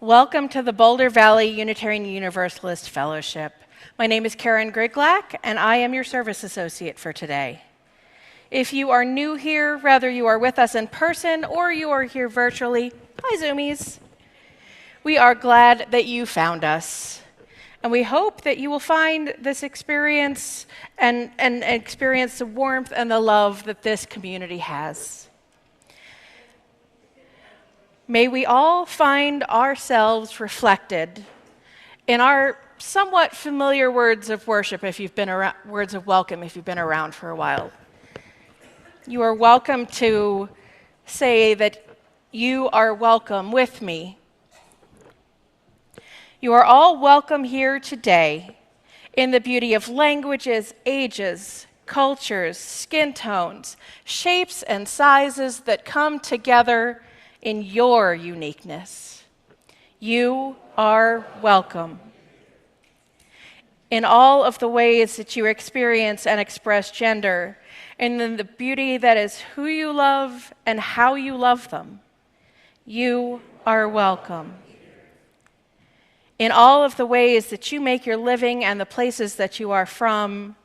Welcome to the Boulder Valley Unitarian Universalist Fellowship. My name is Karin Griglak, and I am your service associate for today. If you are new here, whether you are with us in person or you are here virtually, hi Zoomies. We are glad that you found us, and we hope that you will find this experience and experience the warmth and the love that this community has. May we all find ourselves reflected in our somewhat familiar words of worship if you've been around, words of welcome if you've been around for a while. You are welcome to say that you are welcome with me. You are all welcome here today in the beauty of languages, ages, cultures, skin tones, shapes, and sizes that come together in your uniqueness. You are welcome. In all of the ways that you experience and express gender, and in the beauty that is who you love and how you love them, you are welcome. In all of the ways that you make your living and the places that you are from,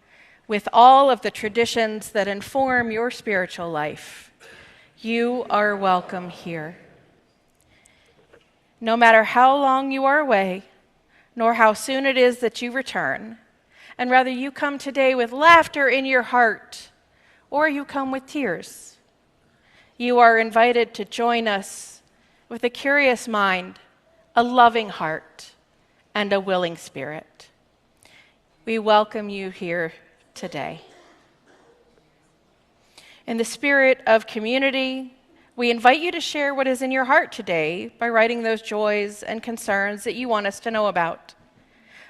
with all of the traditions that inform your spiritual life, you are welcome here. No matter how long you are away, nor how soon it is that you return, and whether you come today with laughter in your heart or you come with tears, you are invited to join us with a curious mind, a loving heart, and a willing spirit. We welcome you here today. In the spirit of community, we invite you to share what is in your heart today by writing those joys and concerns that you want us to know about.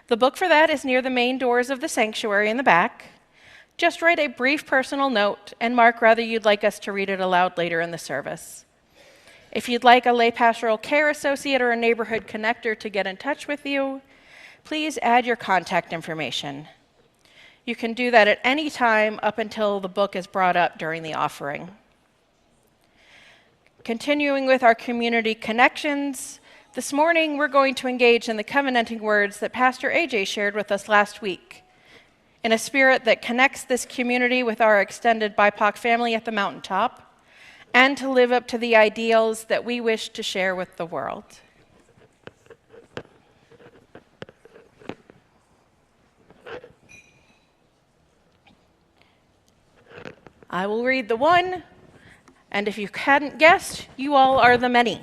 The book for that is near the main doors of the sanctuary in the back. Just write a brief personal note and mark whether you'd like us to read it aloud later in the service. If you'd like a lay pastoral care associate or a neighborhood connector to get in touch with you, please add your contact information. You can do that at any time up until the book is brought up during the offering. Continuing with our community connections, this morning we're going to engage in the covenanting words that Pastor AJ shared with us last week, in a spirit that connects this community with our extended BIPOC family at the mountaintop, and to live up to the ideals that we wish to share with the world. I will read the one, and if you hadn't guessed, you all are the many.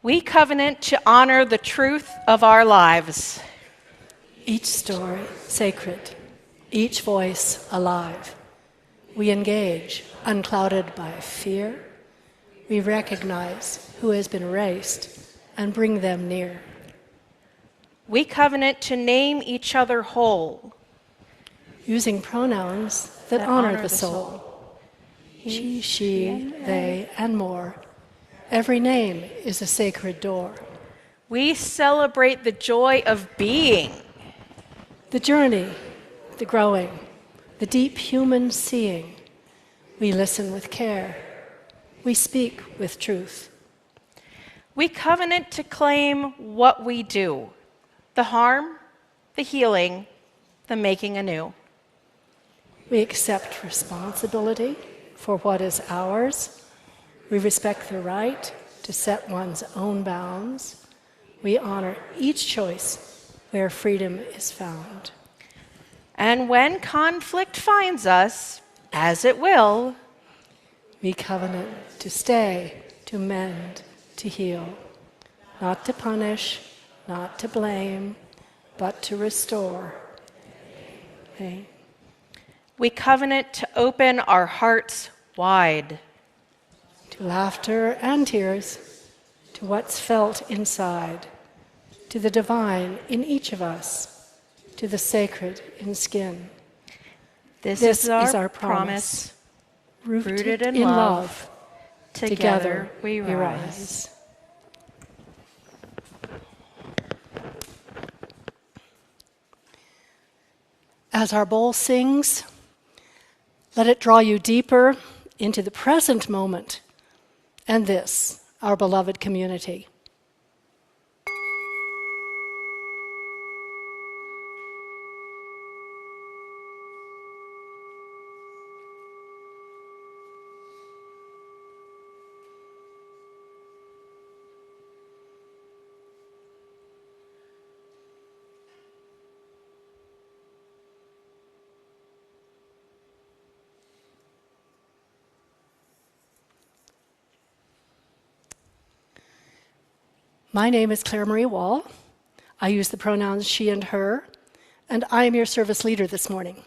We covenant to honor the truth of our lives. Each story sacred, each voice alive. We engage, unclouded by fear. We recognize who has been erased and bring them near. We covenant to name each other whole, using pronouns that honor the soul. He, she, they, and more. Every name is a sacred door. We celebrate the joy of being. The journey, the growing, the deep human seeing. We listen with care. We speak with truth. We covenant to claim what we do, the harm, the healing, the making anew. We accept responsibility for what is ours. We respect the right to set one's own bounds. We honor each choice where freedom is found. And when conflict finds us, as it will, we covenant to stay, to mend, to heal, not to punish, not to blame, but to restore. Okay. We covenant to open our hearts wide. To laughter and tears, to what's felt inside, to the divine in each of us, to the sacred in skin. This is our promise, rooted in love. Together we rise. As our bowl sings, let it draw you deeper into the present moment and this, our beloved community. My name is Clare-Marie Wall. I use the pronouns she and her, and I am your service leader this morning.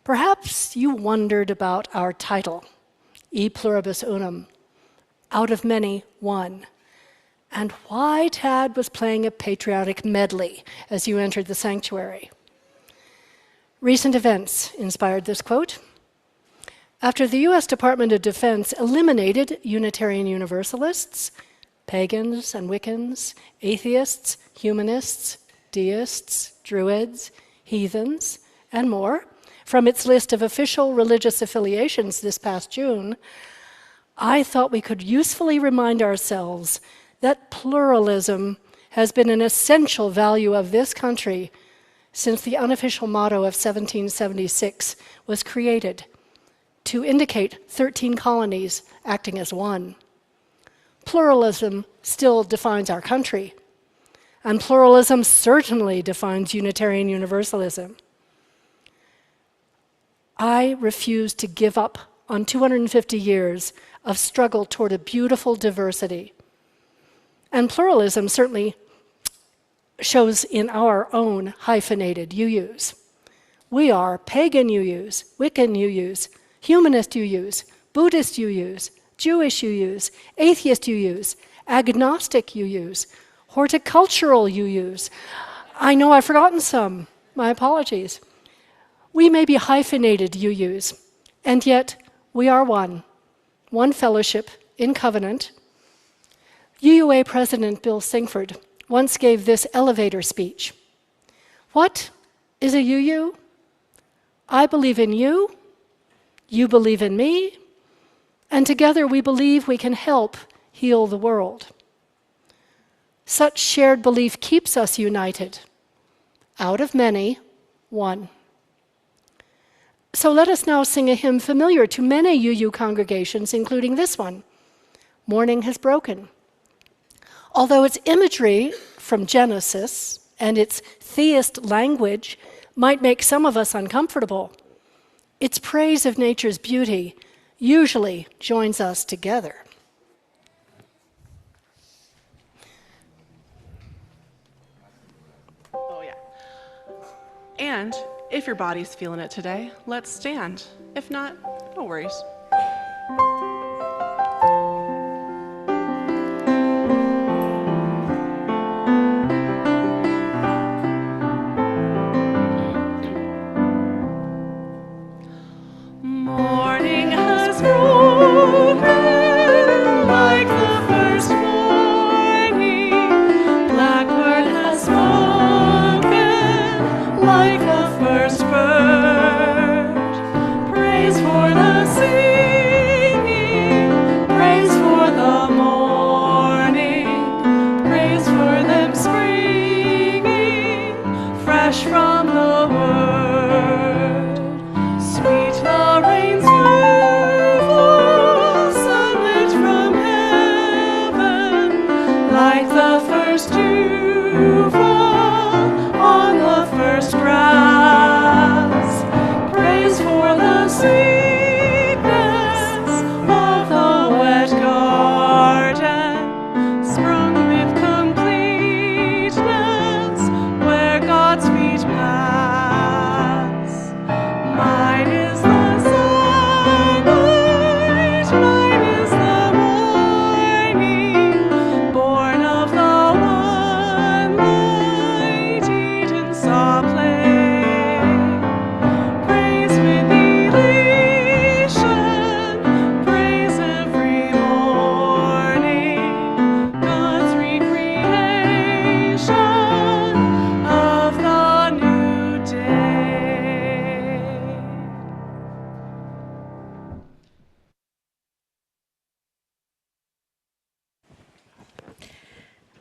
Perhaps you wondered about our title, E Pluribus Unum, out of many, one, and why Tad was playing a patriotic medley as you entered the sanctuary. Recent events inspired this quote. After the U.S. Department of Defense eliminated Unitarian Universalists, pagans and Wiccans, atheists, humanists, deists, druids, heathens, and more, from its list of official religious affiliations this past June, I thought we could usefully remind ourselves that pluralism has been an essential value of this country since the unofficial motto of 1776 was created to indicate 13 colonies acting as one. Pluralism still defines our country, and pluralism certainly defines Unitarian Universalism. I refuse to give up on 250 years of struggle toward a beautiful diversity. And pluralism certainly shows in our own hyphenated UUs. We are pagan UUs, Wiccan UUs, humanist UUs, Buddhist UUs, Jewish UUs, atheist UUs, agnostic UUs, horticultural UUs. I know I've forgotten some. My apologies. We may be hyphenated UUs, and yet we are one fellowship in covenant. UUA President Bill Singford once gave this elevator speech. What is a UU? I believe in you, you believe in me, and together we believe we can help heal the world. Such shared belief keeps us united. Out of many, one. So let us now sing a hymn familiar to many UU congregations, including this one, Morning Has Broken. Although its imagery from Genesis and its theist language might make some of us uncomfortable, its praise of nature's beauty usually joins us together. Oh, yeah. And if your body's feeling it today, let's stand. If not, no worries. Morning has broken like the first morning. Blackbird has spoken like the first bird. Praise for the sea.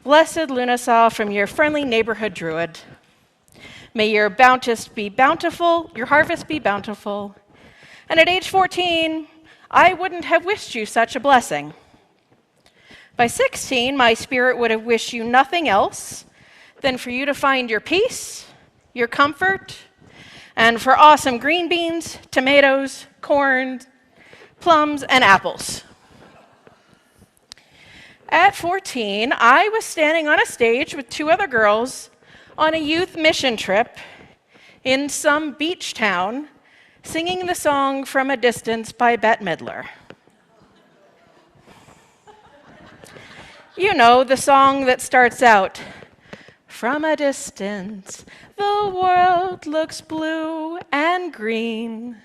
Blessed Lunasaw from your friendly neighborhood druid. May your harvest be bountiful, And at age 14, I wouldn't have wished you such a blessing. By 16, my spirit would have wished you nothing else than for you to find your peace, your comfort, and for awesome green beans, tomatoes, corn, plums, and apples. At 14, I was standing on a stage with 2 other girls on a youth mission trip in some beach town, singing the song From a Distance by Bette Midler. You know, the song that starts out, "From a distance, the world looks blue and green,"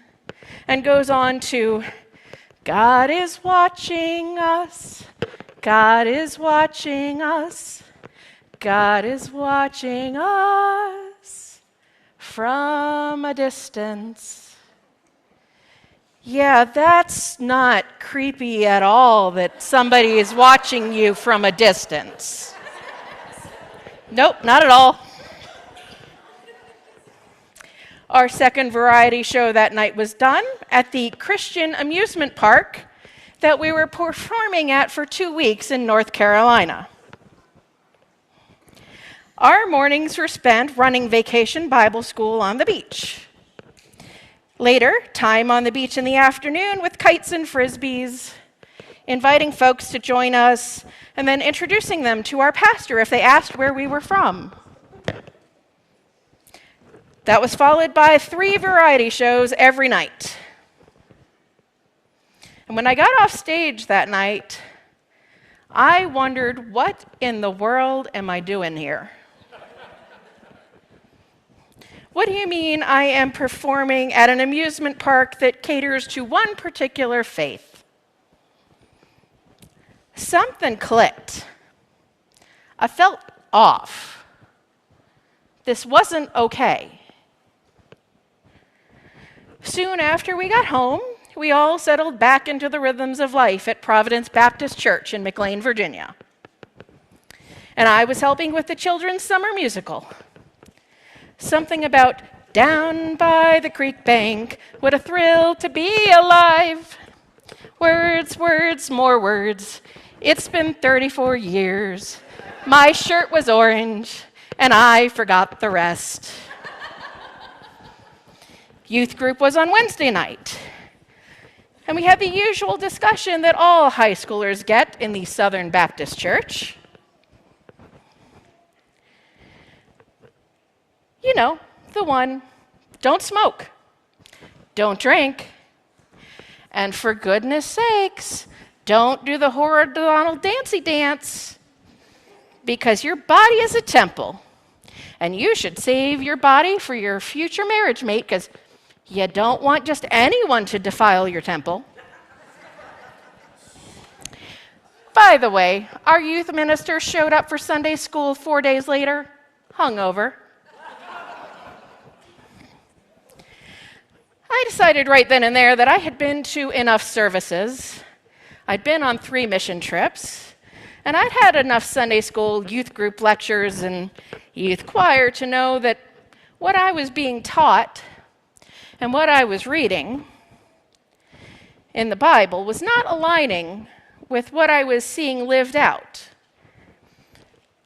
and goes on to, "God is watching us, God is watching us, God is watching us from a distance." Yeah, that's not creepy at all that somebody is watching you from a distance. Nope, not at all. Our second variety show that night was done at the Christian amusement park that we were performing at for 2 weeks in North Carolina. Our mornings were spent running Vacation Bible School on the beach. Later, time on the beach in the afternoon with kites and frisbees, inviting folks to join us, and then introducing them to our pastor if they asked where we were from. That was followed by 3 variety shows every night. And when I got off stage that night, I wondered, what in the world am I doing here? What do you mean I am performing at an amusement park that caters to one particular faith? Something clicked. I felt off. This wasn't okay. Soon after we got home, we all settled back into the rhythms of life at Providence Baptist Church in McLean, Virginia. And I was helping with the children's summer musical. Something about down by the creek bank, what a thrill to be alive. Words, words, more words. It's been 34 years. My shirt was orange, and I forgot the rest. Youth group was on Wednesday night. And we had the usual discussion that all high schoolers get in the Southern Baptist Church. You know, the one, don't smoke, don't drink, and for goodness sakes, don't do the horizontal dancey dance, because your body is a temple, and you should save your body for your future marriage mate, because you don't want just anyone to defile your temple. By the way, our youth minister showed up for Sunday school 4 days later, hungover. I decided right then and there that I had been to enough services. I'd been on 3 mission trips, and I'd had enough Sunday school youth group lectures and youth choir to know that what I was being taught and what I was reading in the Bible was not aligning with what I was seeing lived out,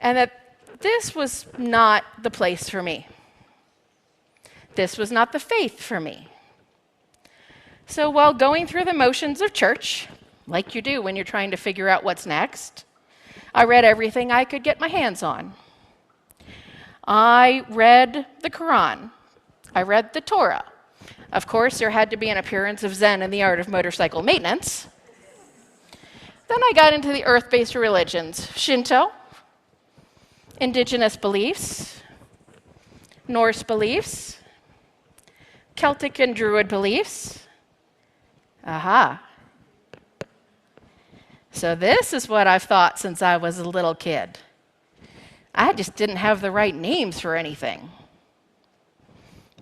and that this was not the place for me. This was not the faith for me. So while going through the motions of church, like you do when you're trying to figure out what's next, I read everything I could get my hands on. I read the Quran. I read the Torah. Of course, there had to be an appearance of Zen in the art of motorcycle maintenance. Then I got into the earth-based religions, Shinto, indigenous beliefs, Norse beliefs, Celtic and Druid beliefs. Aha. So this is what I've thought since I was a little kid. I just didn't have the right names for anything.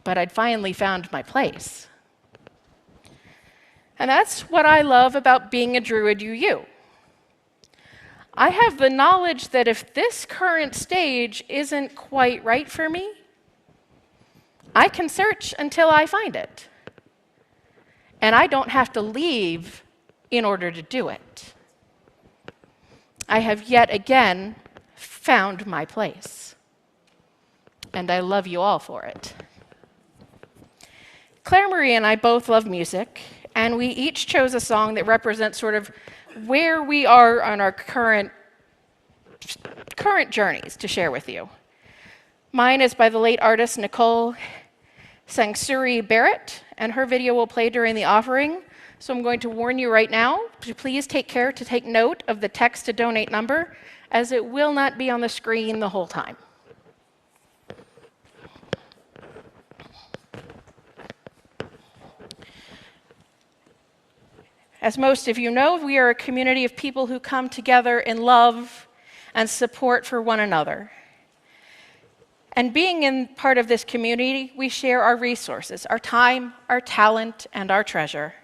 But I'd finally found my place. And that's what I love about being a Druid UU. I have the knowledge that if this current stage isn't quite right for me, I can search until I find it. And I don't have to leave in order to do it. I have yet again found my place. And I love you all for it. Clare-Marie and I both love music, and we each chose a song that represents sort of where we are on our current journeys to share with you. Mine is by the late artist Nicole Sangsuri Barrett, and her video will play during the offering. So I'm going to warn you right now to please take care to take note of the text to donate number, as it will not be on the screen the whole time. As most of you know, we are a community of people who come together in love and support for one another. And being in part of this community, we share our resources, our time, our talent, and our treasure.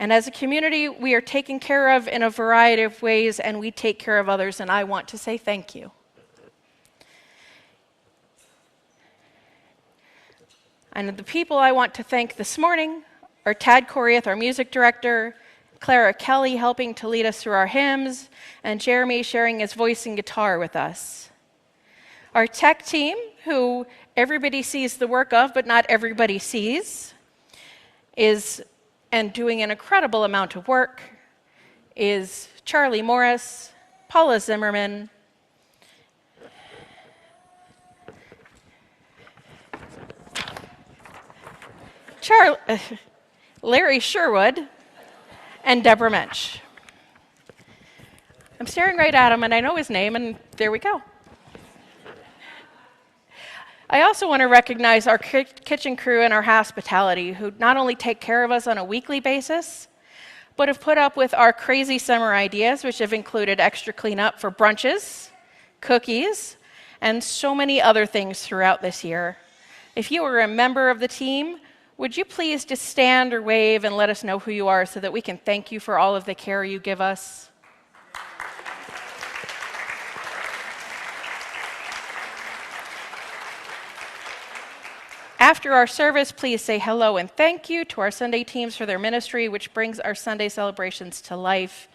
And as a community, we are taken care of in a variety of ways, and we take care of others, and I want to say thank you. And the people I want to thank this morning are Tad Coriath, our music director, Clara Kelly helping to lead us through our hymns, and Jeremy sharing his voice and guitar with us. Our tech team, who everybody sees the work of, but not everybody sees, and doing an incredible amount of work, is Charlie Morris, Paula Zimmerman, Larry Sherwood, and Deborah Mensch. I'm staring right at him, and I know his name, and there we go. I also want to recognize our kitchen crew and our hospitality, who not only take care of us on a weekly basis, but have put up with our crazy summer ideas, which have included extra cleanup for brunches, cookies, and so many other things throughout this year. If you are a member of the team, would you please just stand or wave and let us know who you are so that we can thank you for all of the care you give us? After our service, please say hello and thank you to our Sunday teams for their ministry, which brings our Sunday celebrations to life.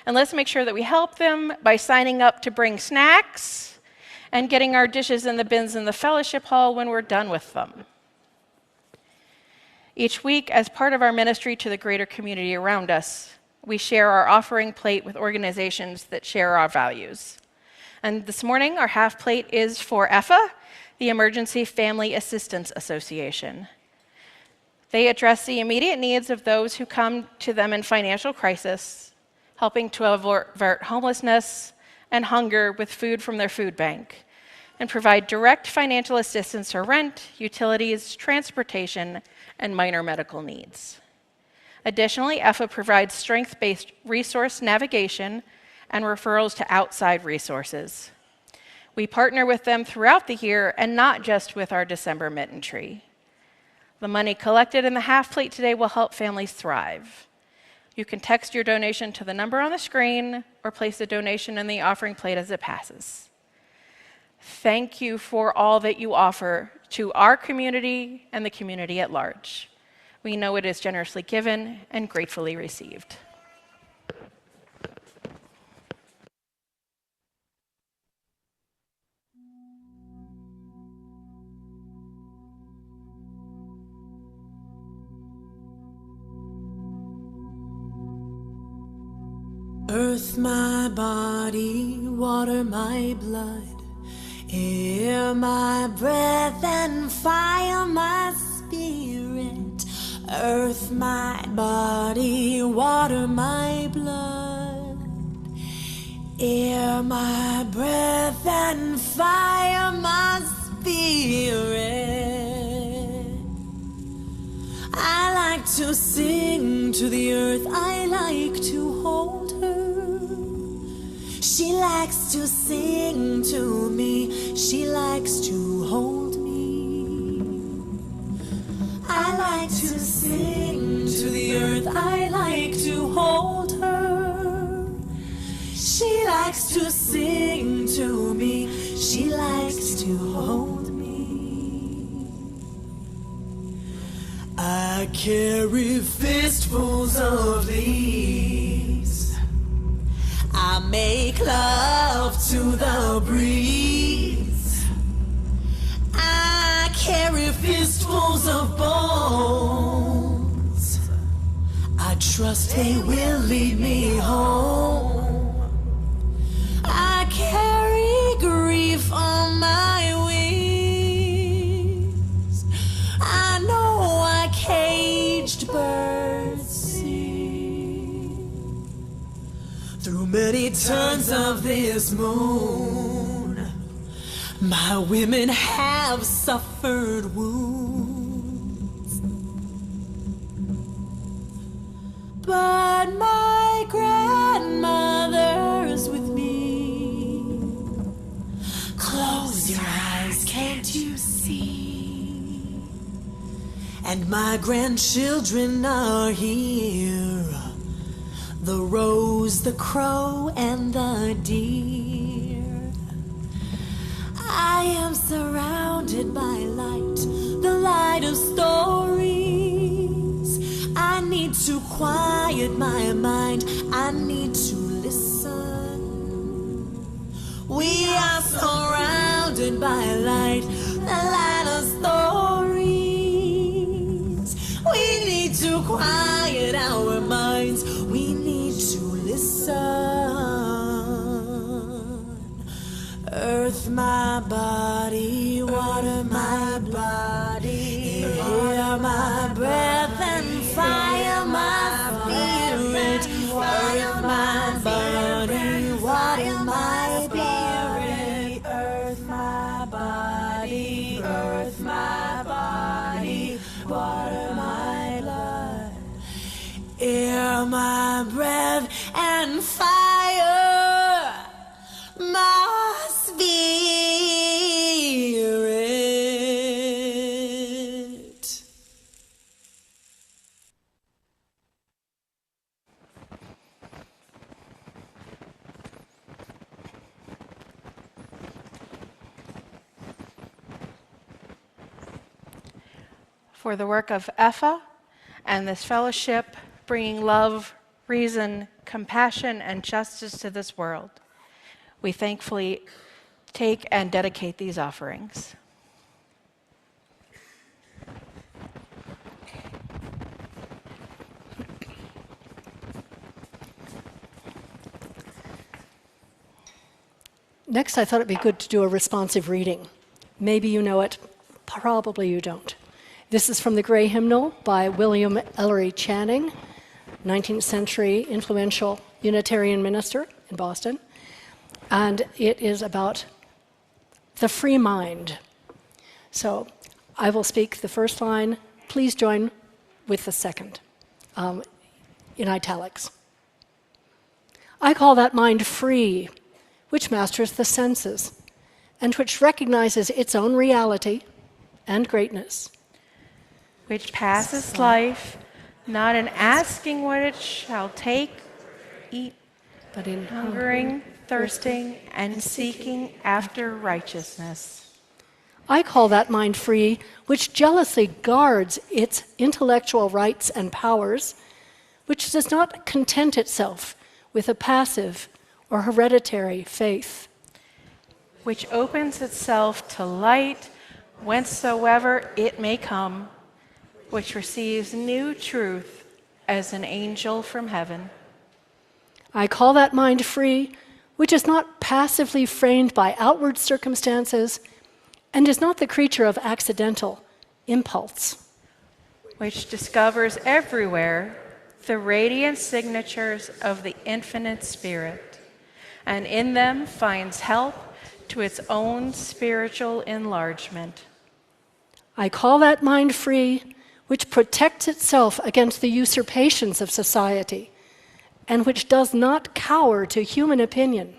And let's make sure that we help them by signing up to bring snacks and getting our dishes in the bins in the fellowship hall when we're done with them. Each week, as part of our ministry to the greater community around us, we share our offering plate with organizations that share our values. And this morning, our half plate is for EFA, the Emergency Family Assistance Association. They address the immediate needs of those who come to them in financial crisis, helping to avert homelessness and hunger with food from their food bank, and provide direct financial assistance for rent, utilities, transportation, and minor medical needs. Additionally, EFA provides strength-based resource navigation and referrals to outside resources. We partner with them throughout the year and not just with our December mitten tree. The money collected in the half plate today will help families thrive. You can text your donation to the number on the screen or place a donation in the offering plate as it passes. Thank you for all that you offer to our community and the community at large. We know it is generously given and gratefully received. Earth my body, water my blood, air my breath, and fire my spirit. Earth my body, water my blood, air my breath, and fire my spirit. I like to sing to the earth, I like to hold her. She likes to sing to me, she likes to hold me. I like to sing to the earth, I like to hold her. She likes to sing to me. She likes to hold me. I carry fistfuls of leaves. I make love to the breeze. I carry fistfuls of bones. I trust they will lead me home. I carry grief on my wings. I know I caged birds sing. Through many turns of this moon, my women have suffered wounds. But my grandmother's with me. Close your eyes, can't you see? And my grandchildren are here. The rose, the crow, and the deer. I am surrounded by light, the light of stories. I need to quiet my mind. I need to listen. We are surrounded by light, the light of stories. We need to quiet our minds. We need to listen. Earth, my body, water, my body, air, my breath, and fire, my spirit. Earth, my body, water, my body, earth, my body, earth, my body, water, my blood, air, my breath, and fire, my spirit. For the work of EFA and this fellowship, bringing love, reason, compassion, and justice to this world, we thankfully take and dedicate these offerings. Next, I thought it'd be good to do a responsive reading. Maybe you know it, probably you don't. This is from the Gray Hymnal by William Ellery Channing, 19th century influential Unitarian minister in Boston. And it is about the free mind. So I will speak the first line. Please join with the second, in italics. I call that mind free, which masters the senses, and which recognizes its own reality and greatness. Which passes life, not in asking what it shall take, eat, But in hungering, thirsting, and seeking after righteousness. I call that mind free, which jealously guards its intellectual rights and powers, which does not content itself with a passive or hereditary faith. Which opens itself to light whencesoever it may come, which receives new truth as an angel from heaven. I call that mind free, which is not passively framed by outward circumstances and is not the creature of accidental impulse. Which discovers everywhere the radiant signatures of the infinite Spirit, and in them finds help to its own spiritual enlargement. I call that mind free, which protects itself against the usurpations of society, and which does not cower to human opinion.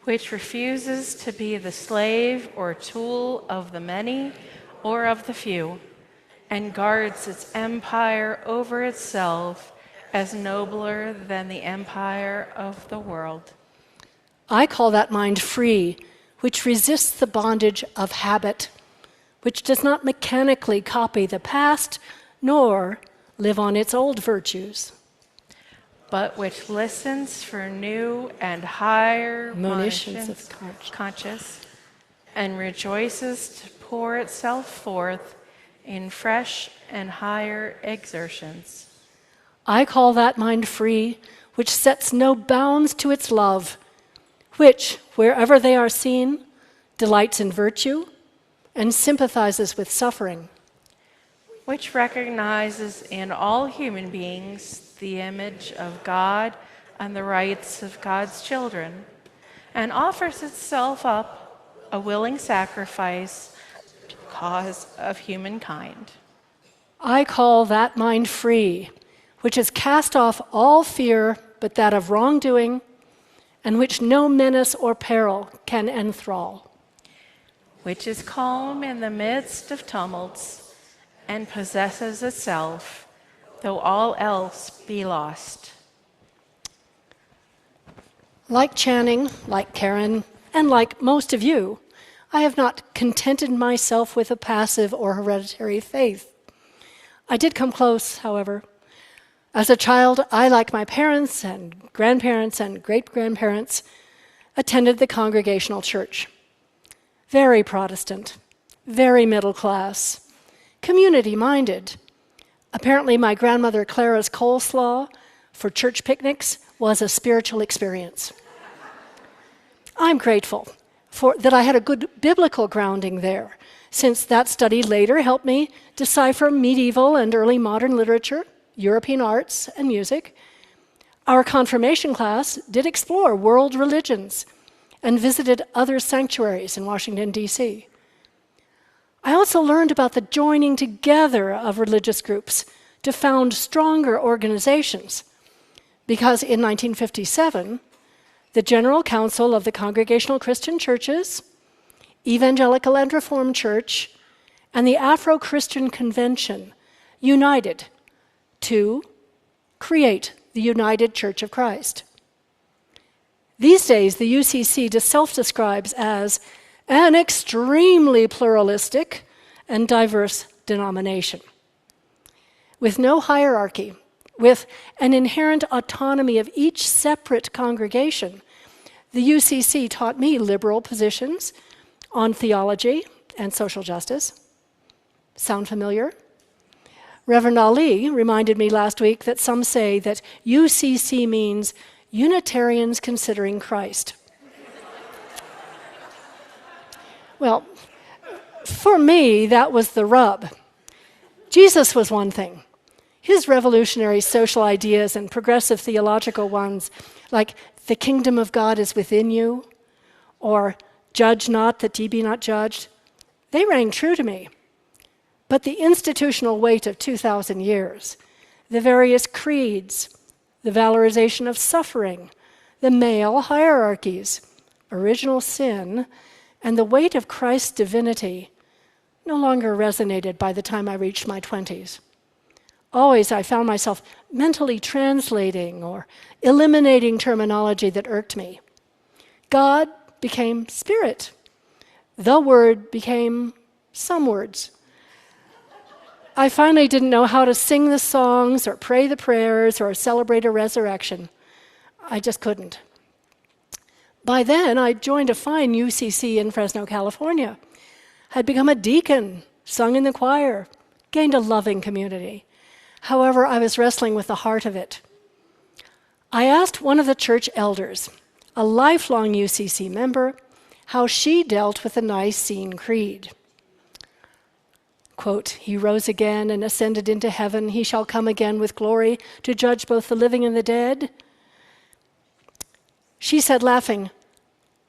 Which refuses to be the slave or tool of the many or of the few, and guards its empire over itself as nobler than the empire of the world. I call that mind free, which resists the bondage of habit, which does not mechanically copy the past, nor live on its old virtues, but which listens for new and higher monitions monitions of conscious, and rejoices to pour itself forth in fresh and higher exertions. I call that mind free, which sets no bounds to its love, which, wherever they are seen, delights in virtue and sympathizes with suffering, which recognizes in all human beings the image of God and the rights of God's children, and offers itself up a willing sacrifice to the cause of humankind. I call that mind free, which has cast off all fear but that of wrongdoing, and which no menace or peril can enthrall, which is calm in the midst of tumults and possesses itself, though all else be lost. Like Channing, like Karin, and like most of you, I have not contented myself with a passive or hereditary faith. I did come close, however. As a child, I, like my parents and grandparents and great-grandparents, attended the Congregational Church. Very Protestant, very middle class, community-minded. Apparently, my grandmother Clara's coleslaw for church picnics was a spiritual experience. I'm grateful that I had a good biblical grounding there, since that study later helped me decipher medieval and early modern literature, European arts, and music. Our confirmation class did explore world religions and visited other sanctuaries in Washington, D.C. I also learned about the joining together of religious groups to found stronger organizations, because in 1957, the General Council of the Congregational Christian Churches, Evangelical and Reformed Church, and the Afro-Christian Convention united to create the United Church of Christ. These days, the UCC self-describes as an extremely pluralistic and diverse denomination. With no hierarchy, with an inherent autonomy of each separate congregation, the UCC taught me liberal positions on theology and social justice. Sound familiar? Reverend Ali reminded me last week that some say that UCC means Unitarians Considering Christ. Well, for me, that was the rub. Jesus was one thing. His revolutionary social ideas and progressive theological ones, like the kingdom of God is within you, or judge not that ye be not judged, they rang true to me. But the institutional weight of 2,000 years, the various creeds, the valorization of suffering, the male hierarchies, original sin, and the weight of Christ's divinity no longer resonated by the time I reached my 20s. Always I found myself mentally translating or eliminating terminology that irked me. God became spirit. The word became some words. I finally didn't know how to sing the songs or pray the prayers or celebrate a resurrection. I just couldn't. By then, I'd joined a fine UCC in Fresno, California. I'd become a deacon, sung in the choir, gained a loving community. However, I was wrestling with the heart of it. I asked one of the church elders, a lifelong UCC member, how she dealt with the Nicene Creed. Quote, "He rose again and ascended into heaven. He shall come again with glory to judge both the living and the dead." She said, laughing,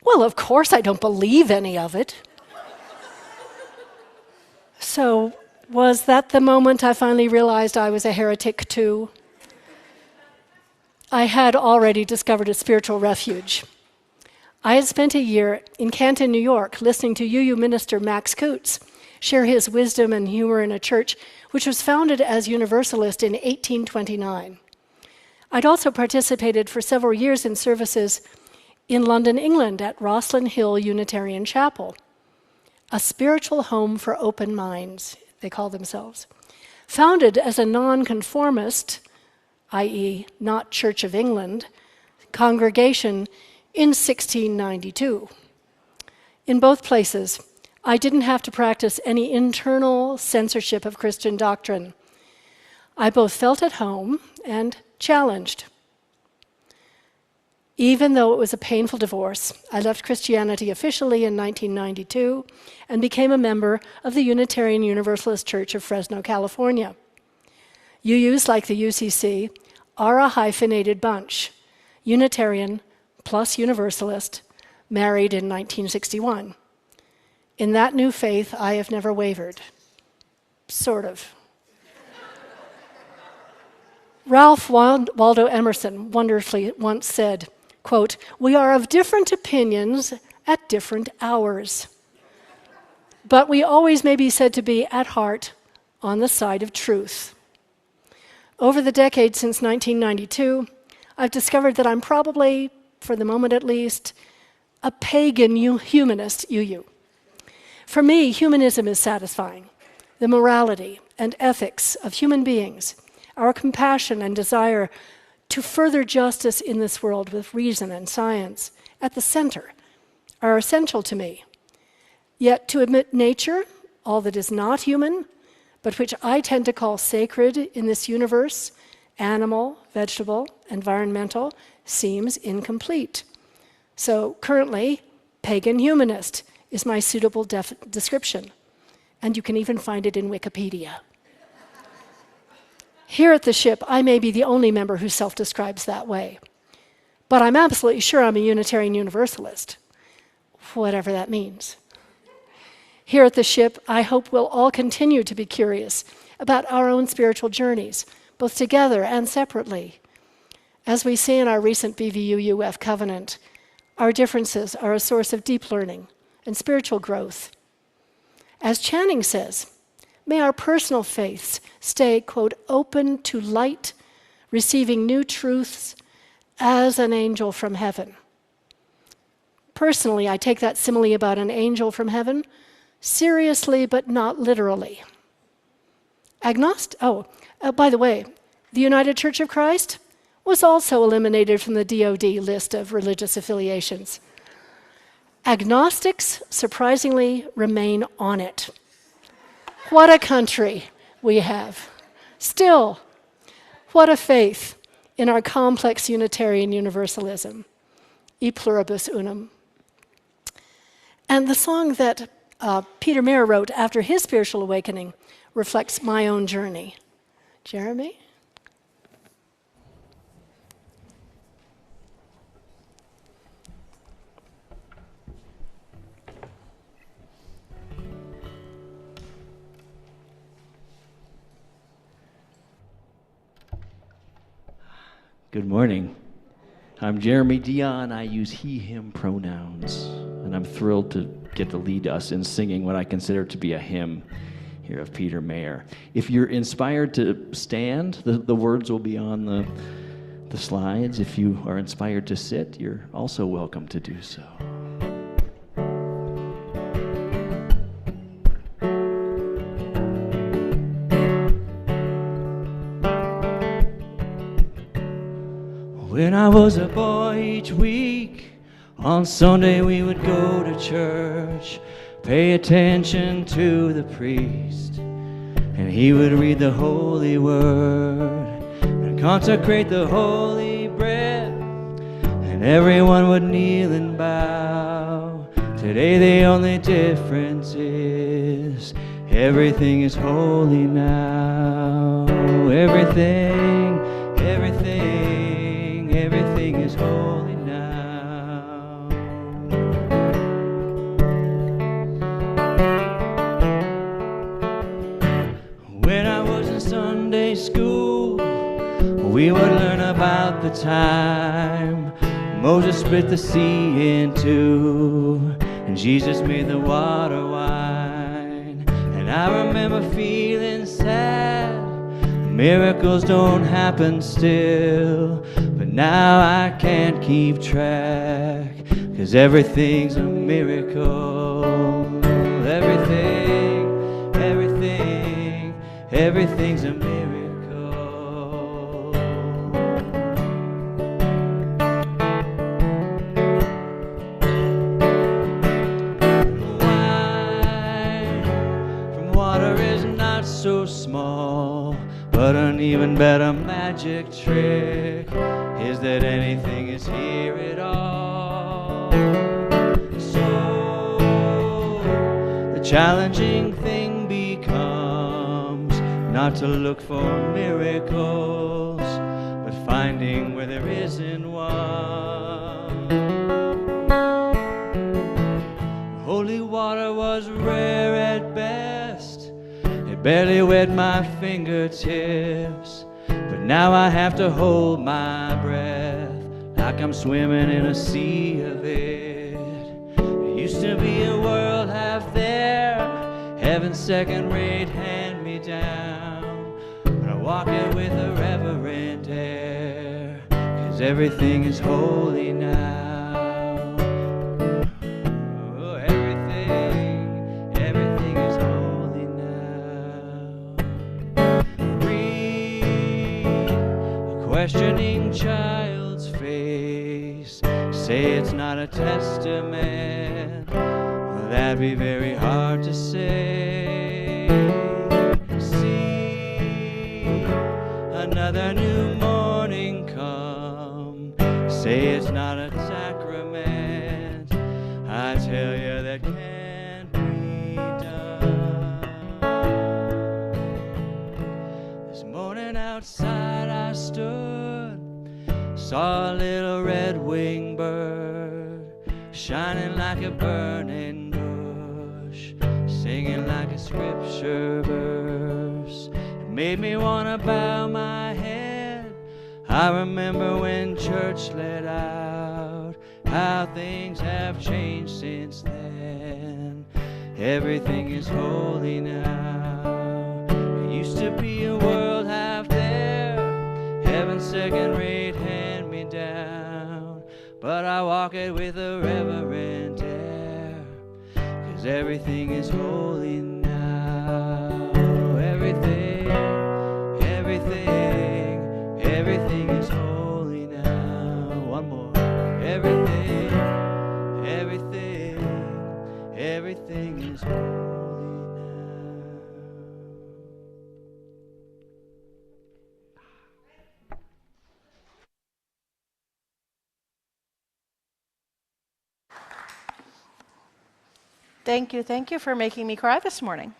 "Well, of course I don't believe any of it." So, was that the moment I finally realized I was a heretic too? I had already discovered a spiritual refuge. I had spent a year in Canton, New York, listening to UU minister Max Coots share his wisdom and humor in a church which was founded as Universalist in 1829. I'd also participated for several years in services in London, England at Rosslyn Hill Unitarian Chapel, a spiritual home for open minds, they call themselves. Founded as a nonconformist, i.e. not Church of England, congregation in 1692. In both places, I didn't have to practice any internal censorship of Christian doctrine. I both felt at home and challenged. Even though it was a painful divorce, I left Christianity officially in 1992 and became a member of the Unitarian Universalist Church of Fresno, California. UUs, like the UCC, are a hyphenated bunch, Unitarian plus Universalist, married in 1961. In that new faith, I have never wavered. Sort of. Ralph Waldo Emerson wonderfully once said, quote, "We are of different opinions at different hours, but we always may be said to be, at heart, on the side of truth." Over the decades since 1992, I've discovered that I'm probably, for the moment at least, a pagan humanist UU. For me, humanism is satisfying. The morality and ethics of human beings, our compassion and desire to further justice in this world with reason and science at the center, are essential to me. Yet to admit nature, all that is not human, but which I tend to call sacred in this universe, animal, vegetable, environmental, seems incomplete. So currently, pagan humanist is my suitable description, and you can even find it in Wikipedia. Here at the ship, I may be the only member who self-describes that way, but I'm absolutely sure I'm a Unitarian Universalist, whatever that means. Here at the ship, I hope we'll all continue to be curious about our own spiritual journeys, both together and separately. As we see in our recent BVUUF covenant, our differences are a source of deep learning and spiritual growth. As Channing says, may our personal faiths stay, quote, open to light, receiving new truths as an angel from heaven. Personally, I take that simile about an angel from heaven seriously, but not literally. By the way, the United Church of Christ was also eliminated from the DoD list of religious affiliations. Agnostics, surprisingly, remain on it. What a country we have. Still, what a faith in our complex Unitarian Universalism. E Pluribus Unum. And the song that Peter Mayer wrote after his spiritual awakening reflects my own journey. Jeremy? Good morning. I'm Jeremy Dion. I use he, him pronouns, and I'm thrilled to get to lead us in singing what I consider to be a hymn here of Peter Mayer. If you're inspired to stand, the words will be on the slides. If you are inspired to sit, you're also welcome to do so. When I was a boy, each week, on Sunday we would go to church, pay attention to the priest, and he would read the holy word and consecrate the holy bread, and everyone would kneel and bow. Today the only difference is everything is holy now. Everything is holy now. When I was in Sunday school, we would learn about the time Moses split the sea in two, and Jesus made the water wine, and feeling sad. Miracles don't happen still, but now I can't keep track, 'cause everything's a miracle. Everything's a miracle. Wine from water is not so small, but an even better magic trick is that anything is here at all. So the challenging thing becomes not to look for miracles, but finding where there isn't one. Holy water was rare at best. It barely wet my fingertips, but now I have to hold my breath like I'm swimming in a sea of it. It used to be a world half there, heaven's second-rate hand-me-down, but I walk it with a reverent air, 'cause everything is holy now. Oh, everything is holy now. Read a questioning child's face, say it's not a testament. Well, that'd be very hard to say. See another new morning come, say it's not a sacrament. I tell you that can't be done. This morning outside I stood, saw a little red-winged bird, shining like a burning bush, singing like a scripture verse. It made me want to bow my head. I remember when church let out, how things have changed since then. Everything is holy now. It used to be a world half there, heaven's second-rate hand-me-down, but I walk it with a reverent air, 'cause everything is holy now. Everything is holy now. One more. Everything is holy now. Thank you for making me cry this morning.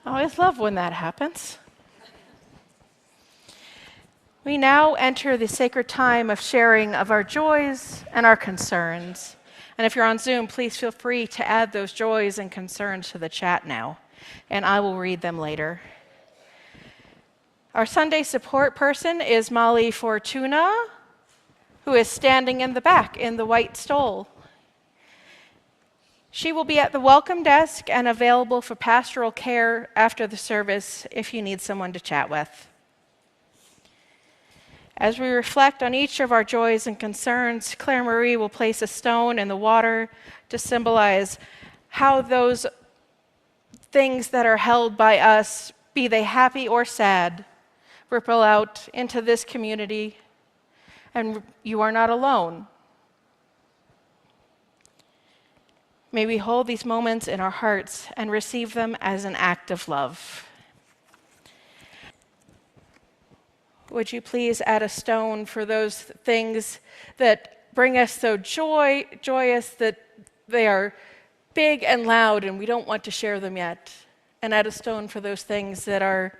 I always love when that happens. We now enter the sacred time of sharing of our joys and our concerns. And if you're on Zoom, please feel free to add those joys and concerns to the chat now, and I will read them later. Our Sunday support person is Molly Fortuna, who is standing in the back in the white stole. She will be at the welcome desk and available for pastoral care after the service if you need someone to chat with. As we reflect on each of our joys and concerns, Clare-Marie will place a stone in the water to symbolize how those things that are held by us, be they happy or sad, ripple out into this community, and you are not alone. May we hold these moments in our hearts and receive them as an act of love. Would you please add a stone for those things that bring us so joyous that they are big and loud and we don't want to share them yet? And add a stone for those things that are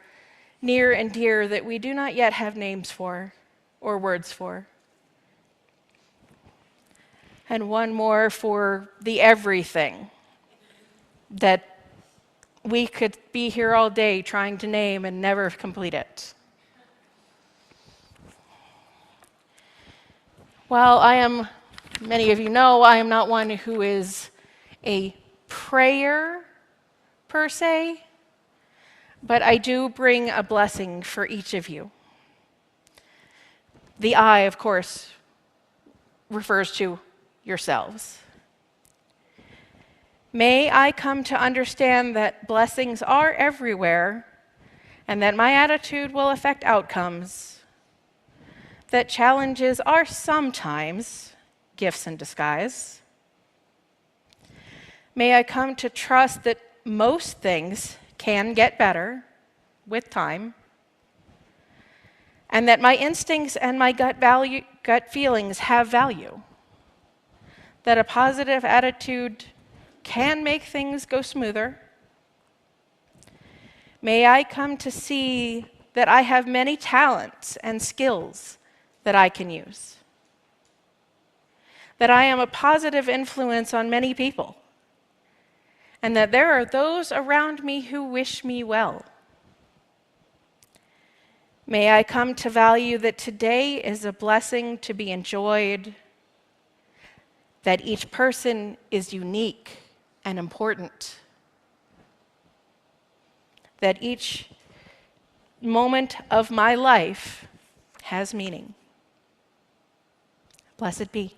near and dear that we do not yet have names for or words for. And one more for the everything that we could be here all day trying to name and never complete it. While many of you know, I am not one who is a prayer per se, but I do bring a blessing for each of you. The I, of course, refers to yourselves. May I come to understand that blessings are everywhere and that my attitude will affect outcomes, that challenges are sometimes gifts in disguise. May I come to trust that most things can get better with time, and that my instincts and my gut feelings have value, that a positive attitude can make things go smoother. May I come to see that I have many talents and skills that I can use, that I am a positive influence on many people, and that there are those around me who wish me well. May I come to value that today is a blessing to be enjoyed, that each person is unique and important, that each moment of my life has meaning. Blessed be.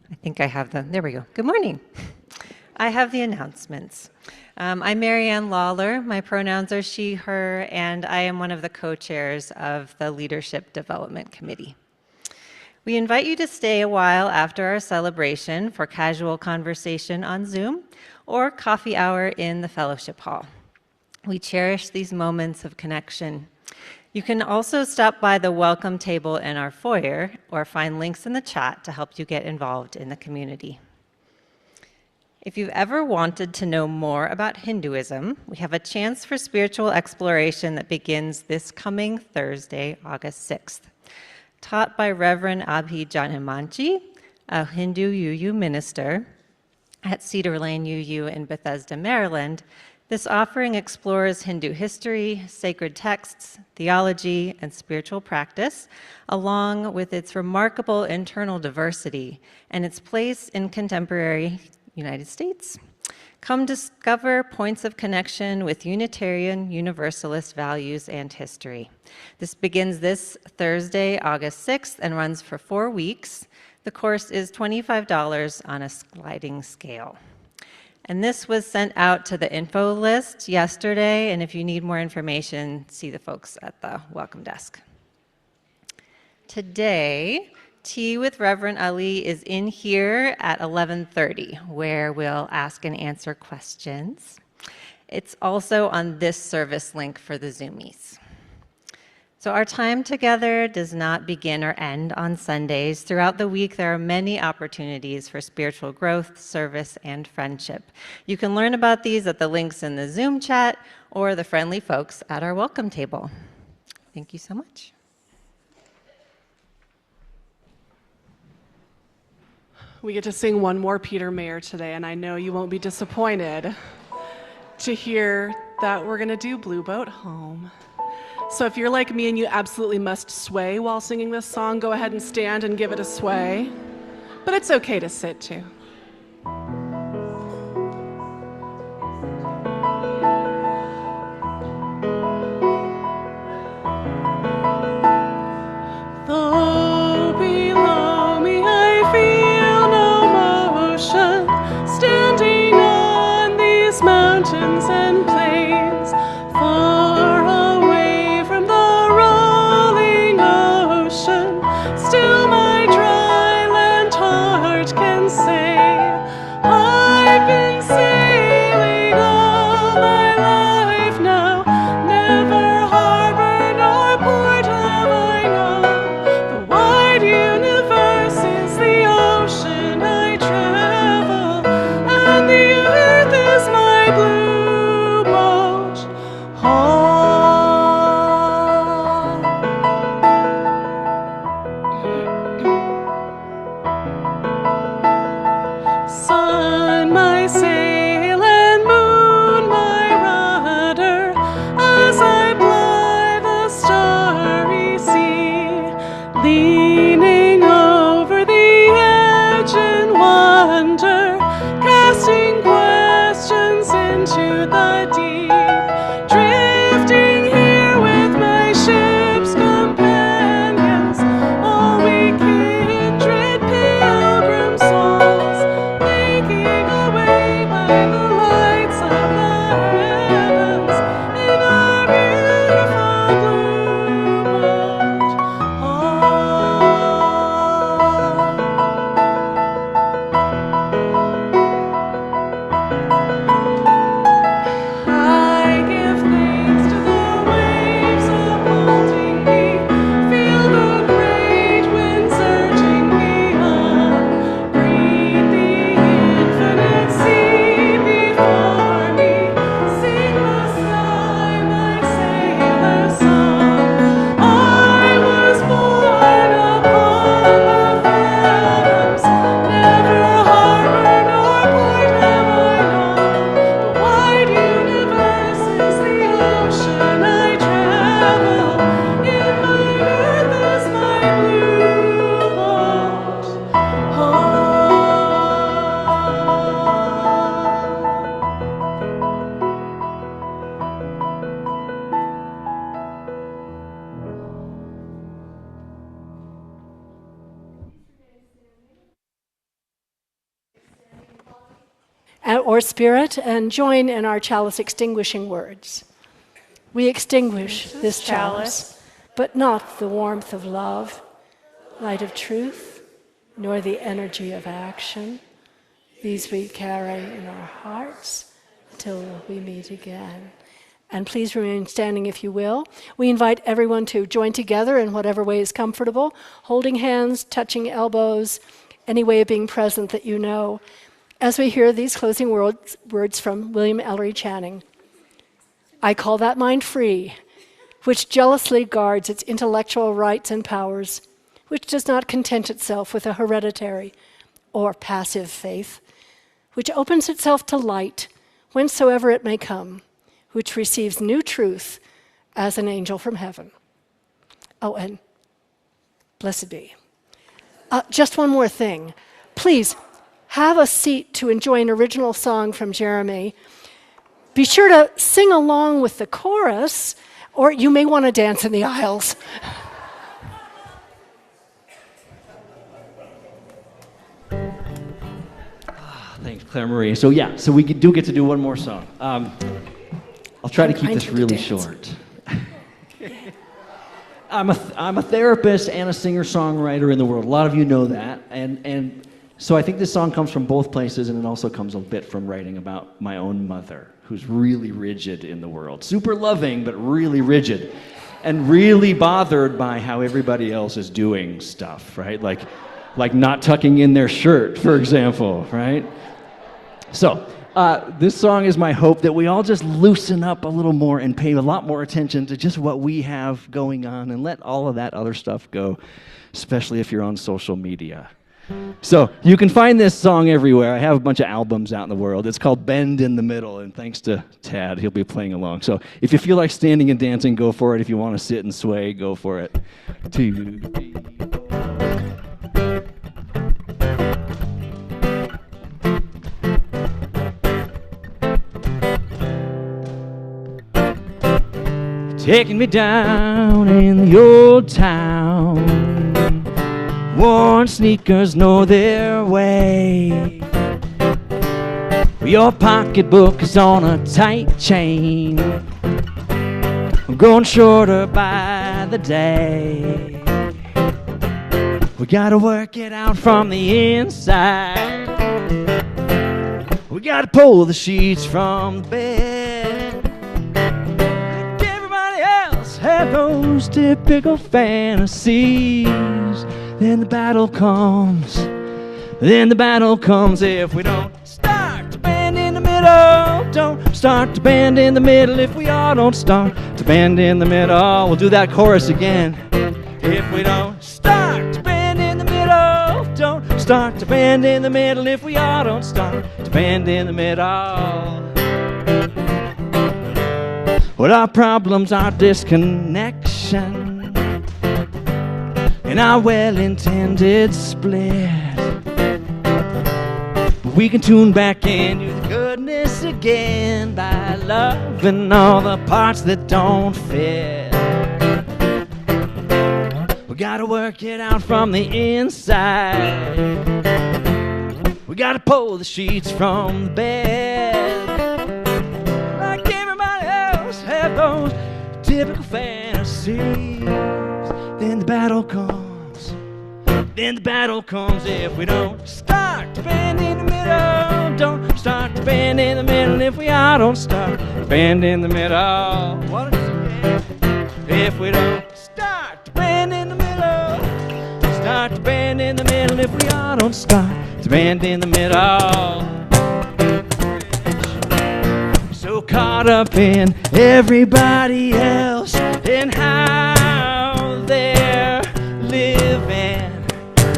I think I have there we go. Good morning. I have the announcements. I'm Marianne Lawler. My pronouns are she, her, and I am one of the co-chairs of the Leadership Development Committee. We invite you to stay a while after our celebration for casual conversation on Zoom or coffee hour in the fellowship hall. We cherish these moments of connection. You can also stop by the welcome table in our foyer or find links in the chat to help you get involved in the community. If you've ever wanted to know more about Hinduism, we have a chance for spiritual exploration that begins this coming Thursday, August 6th. Taught by Reverend Abhi Janamanchi, a Hindu UU minister at Cedar Lane UU in Bethesda, Maryland, this offering explores Hindu history, sacred texts, theology, and spiritual practice, along with its remarkable internal diversity and its place in contemporary United States. Come discover points of connection with Unitarian Universalist values and history. This begins this Thursday, August 6th, and runs for 4 weeks. The course is $25 on a sliding scale. And this was sent out to the info list yesterday, and if you need more information, see the folks at the welcome desk. Today, Tea with Reverend Ali is in here at 11:30, where we'll ask and answer questions. It's also on this service link for the Zoomies. So our time together does not begin or end on Sundays. Throughout the week, there are many opportunities for spiritual growth, service, and friendship. You can learn about these at the links in the Zoom chat or the friendly folks at our welcome table. Thank you so much. We get to sing one more Peter Mayer today, and I know you won't be disappointed to hear that we're going to do Blue Boat Home. So if you're like me and you absolutely must sway while singing this song, go ahead and stand and give it a sway. But it's okay to sit too. Though below me I feel no motion, standing on these mountains and plains, far away from the rolling ocean, still my dry land heart can say, leaning over the edge in wonder, casting questions into the deep, drifting here with my ship's companions, all we kindred pilgrim souls, making our way by the lights of the heavens in our beautiful blue boat home. I give thanks to the waves upholding me, feel the great winds urging me on, breathe the infinite sea before me, sing the sky my sailor song. I was born upon the fathoms, never harbor nor port have I known. The wide universe is the ocean I travel, in my earth is my blue boat home. Or spirit, and join in our chalice extinguishing words. We extinguish this chalice, but not the warmth of love, light of truth, nor the energy of action. These we carry in our hearts till we meet again. And please remain standing if you will. We invite everyone to join together in whatever way is comfortable, holding hands, touching elbows, any way of being present that you know, as we hear these closing words from William Ellery Channing. I call that mind free, which jealously guards its intellectual rights and powers, which does not content itself with a hereditary or passive faith, which opens itself to light whensoever it may come, which receives new truth as an angel from heaven. Oh, and blessed be. Just one more thing. Please, have a seat to enjoy an original song from Jeremy. Be sure to sing along with the chorus, or you may want to dance in the aisles. Thanks, Clare-Marie. So we do get to do one more song. I'll try to keep this really short. I'm a therapist and a singer-songwriter in the world. A lot of you know that, and so I think this song comes from both places, and it also comes a bit from writing about my own mother, who's really rigid in the world. Super loving, but really rigid. And really bothered by how everybody else is doing stuff, right? Like not tucking in their shirt, for example, right? So, this song is my hope that we all just loosen up a little more and pay a lot more attention to just what we have going on and let all of that other stuff go, especially if you're on social media. So you can find this song everywhere. I have a bunch of albums out in the world. It's called Bend in the Middle, and thanks to Tad, he'll be playing along. So if you feel like standing and dancing, go for it. If you want to sit and sway, go for it. 2, 3, 4. Taking me down in the old town. Worn sneakers know their way. Your pocketbook is on a tight chain. I'm growing shorter by the day. We gotta work it out from the inside. We gotta pull the sheets from the bed. Everybody else had those typical fantasies. Then the battle comes. Then the battle comes if we don't start to bend in the middle. Don't start to bend in the middle if we all don't start to bend in the middle. We'll do that chorus again. If we don't start to bend in the middle. Don't start to bend in the middle if we all don't start to bend in the middle. Well, our problems are disconnection. in our well-intended split. But we can tune back into the goodness again by loving all the parts that don't fit. We gotta work it out from the inside. We gotta pull the sheets from the bed. Like everybody else have those typical fantasies. Then the battle comes. Then the battle comes if we don't start to bend in the middle. Don't start to bend in the middle if we all don't start to bend in the middle. What is it? If we don't start to bend in the middle, start to bend in the middle if we all don't start to bend in the middle. So caught up in everybody else and how they're living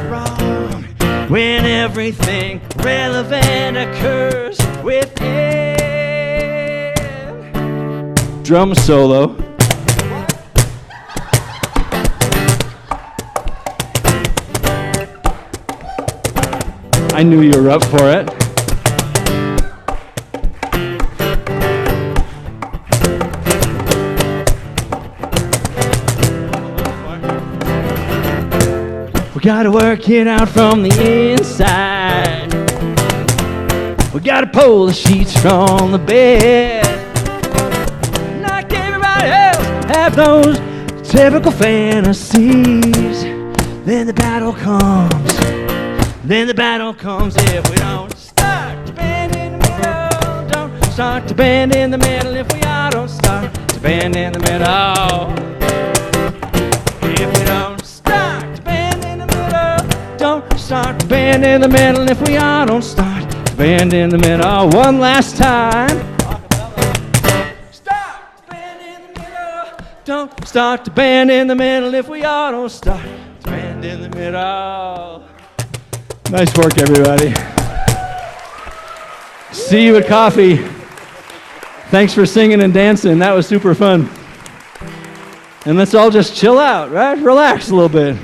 wrong, when everything relevant occurs within. Drum solo. I knew you were up for it. We gotta work it out from the inside. We gotta pull the sheets from the bed. Like everybody else have those typical fantasies. Then the battle comes. Then the battle comes if we don't start to bend in the middle. Don't start to bend in the middle if we all don't start to bend in the middle. If we don't start to bend in the middle, don't start to bend in the middle if we all don't start to bend in the middle. One last time. Start to bend in the middle. Don't start to bend in the middle if we all don't start to bend in the middle. Nice work, everybody. See you at coffee. Thanks for singing and dancing. That was super fun. And let's all just chill out, right? Relax a little bit.